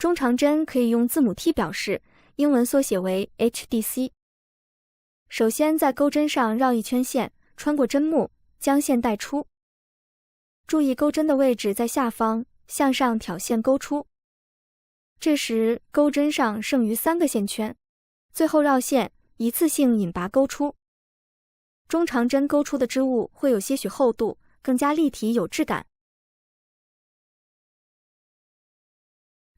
中长针可以用字母 T 表示，英文缩写为 HDC。首先在钩针上绕一圈线，穿过针目，将线带出。注意钩针的位置在下方，向上挑线钩出。这时钩针上剩余3个线圈，最后绕线，一次性引拔钩出。中长针钩出的织物会有些许厚度，更加立体有质感。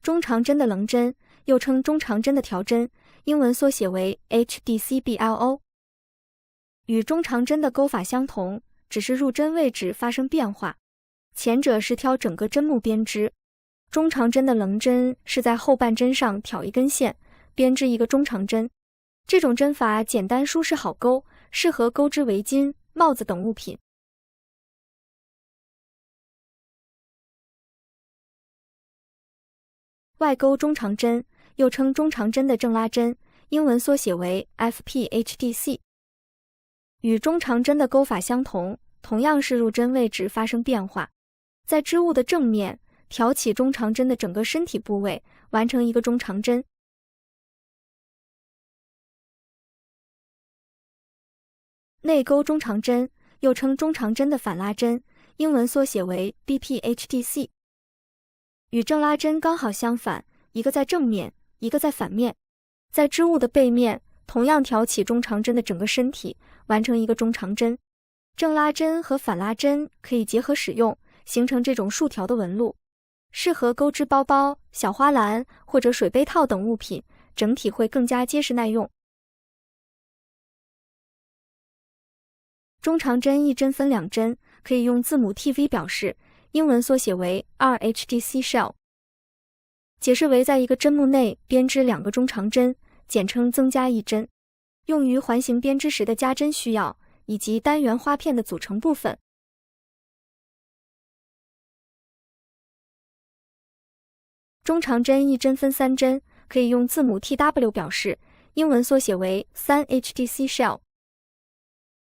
中长针的棱针又称中长针的条针，英文缩写为 HDCBLO。与中长针的钩法相同，只是入针位置发生变化。前者是挑整个针目编织，中长针的棱针是在后半针上挑一根线，编织一个中长针。这种针法简单舒适好钩，适合钩织围巾、帽子等物品。外钩中长针又称中长针的正拉针，英文缩写为 FPHDC。与中长针的钩法相同，同样是入针位置发生变化。在织物的正面挑起中长针的整个身体部位，完成一个中长针。内钩中长针又称中长针的反拉针，英文缩写为 BPHDC。与正拉针刚好相反，一个在正面，一个在反面。在织物的背面，同样挑起中长针的整个身体，完成一个中长针。正拉针和反拉针可以结合使用，形成这种竖条的纹路，适合钩织包包、小花篮或者水杯套等物品，整体会更加结实耐用。中长针一针分2针，可以用字母 TV 表示，英文缩写为 RHDC shell。解释为在一个针目内编织2个中长针，简称增加一针，用于环形编织时的加针需要，以及单元花片的组成部分。中长针一针分3针，可以用字母 TW 表示，英文缩写为 3HDC shell。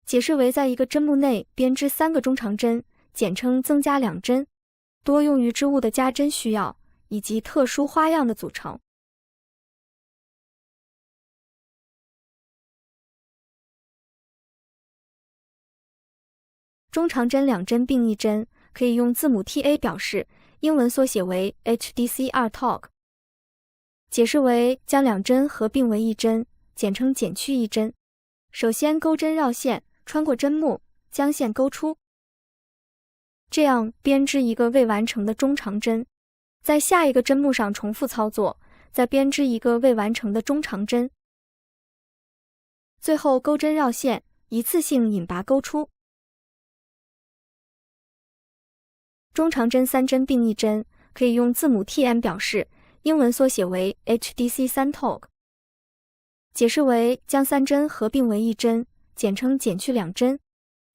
解释为在一个针目内编织3个中长针，简称增加2针，多用于织物的加针需要，以及特殊花样的组成。中长针2针并一针，可以用字母 TA 表示，英文缩写为 HDCR-TOG。解释为将2针合并为一针，简称减去一针。首先钩针绕线，穿过针目，将线钩出。这样编织一个未完成的中长针。在下一个针目上重复操作，再编织一个未完成的中长针。最后钩针绕线，一次性引拔钩出。中长针3针并一针，可以用字母 TM 表示，英文缩写为 HDC3-TOG。解释为将3针合并为一针，简称减去2针。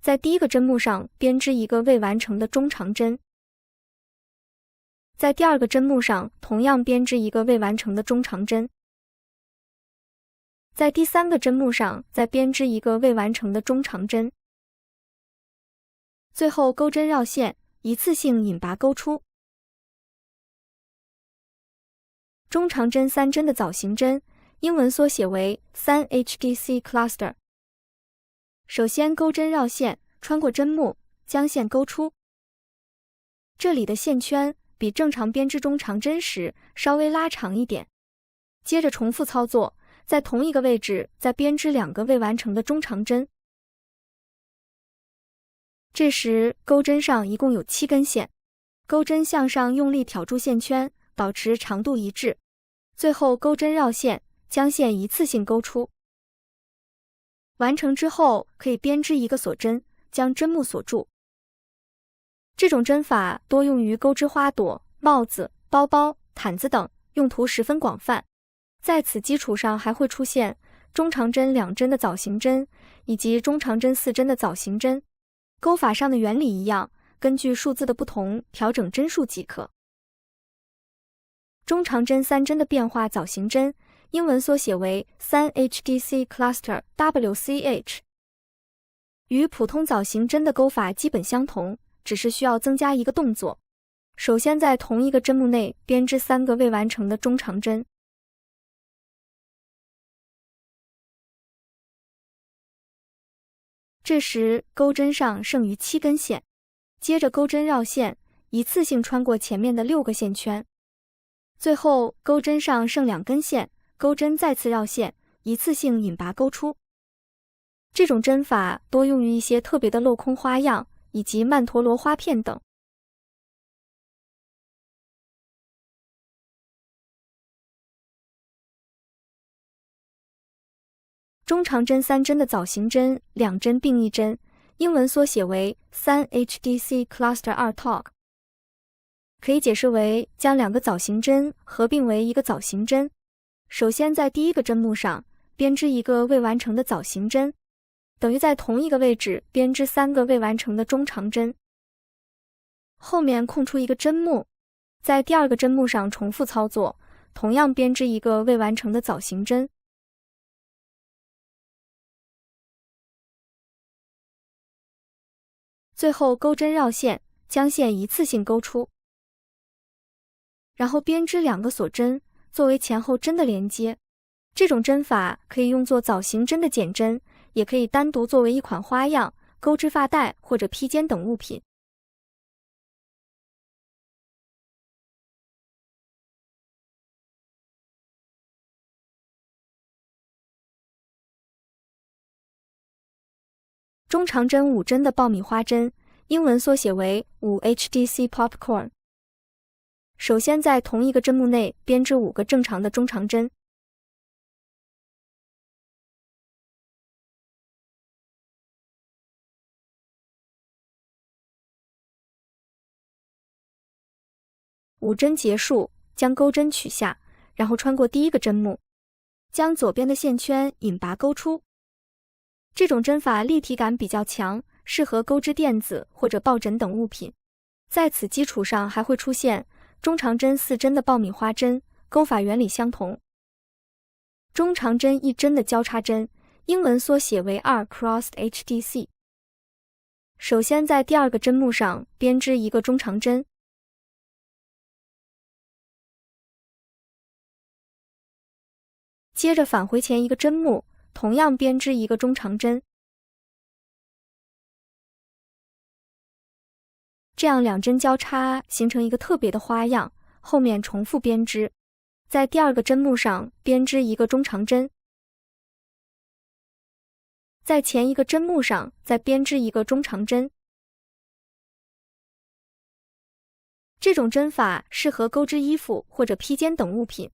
在第一个针目上编织一个未完成的中长针。在第二个针目上同样编织一个未完成的中长针。在第3个针目上再编织一个未完成的中长针。最后钩针绕线，一次性引拔钩出。中长针3针的藻形针，英文缩写为 3HDC cluster。首先钩针绕线，穿过针目，将线钩出。这里的线圈比正常编织中长针时稍微拉长一点。接着重复操作，在同一个位置再编织2个未完成的中长针。这时钩针上一共有7根线，钩针向上用力挑住线圈，保持长度一致。最后钩针绕线，将线一次性钩出。完成之后，可以编织一个锁针，将针目锁住。这种针法多用于钩织花朵、帽子、包包、毯子等，用途十分广泛。在此基础上还会出现中长针2针的藻形针，以及中长针4针的藻形针。钩法上的原理一样，根据数字的不同调整针数即可。中长针3针的变化藻形针，英文缩写为 3HDC cluster WCH。与普通藻形针的钩法基本相同，只是需要增加一个动作。首先在同一个针目内编织3个未完成的中长针。这时钩针上剩余7根线，接着钩针绕线，一次性穿过前面的6个线圈。最后钩针上剩2根线，钩针再次绕线，一次性引拔钩出。这种针法多用于一些特别的镂空花样以及曼陀罗花片等。中长针3针的枣形针2针并1针，英文缩写为 3HDC Cluster 2 Tog， 可以解释为将2个枣形针合并为一个枣形针。首先在第一个针目上编织一个未完成的枣形针，等于在同一个位置编织3个未完成的中长针。后面空出一个针目，在第二个针目上重复操作，同样编织一个未完成的枣形针。最后钩针绕线，将线一次性钩出，然后编织2个锁针作为前后针的连接。这种针法可以用作枣形针的减针，也可以单独作为一款花样，钩织发带或者披肩等物品。中长针5针的爆米花针，英文缩写为 5HDC Popcorn。首先在同一个针目内编织5个正常的中长针。5针结束，将钩针取下，然后穿过第一个针目，将左边的线圈引拔钩出。这种针法立体感比较强，适合钩织垫子或者抱枕等物品。在此基础上还会出现中长针4针的爆米花针，钩法原理相同。中长针1针的交叉针，英文缩写为2 Crossed HDC。首先在第二个针目上编织一个中长针，接着返回前一个针目，同样编织一个中长针。这样2针交叉形成一个特别的花样，后面重复编织。在第二个针目上编织一个中长针，在前一个针目上再编织一个中长针。这种针法适合钩织衣服或者披肩等物品。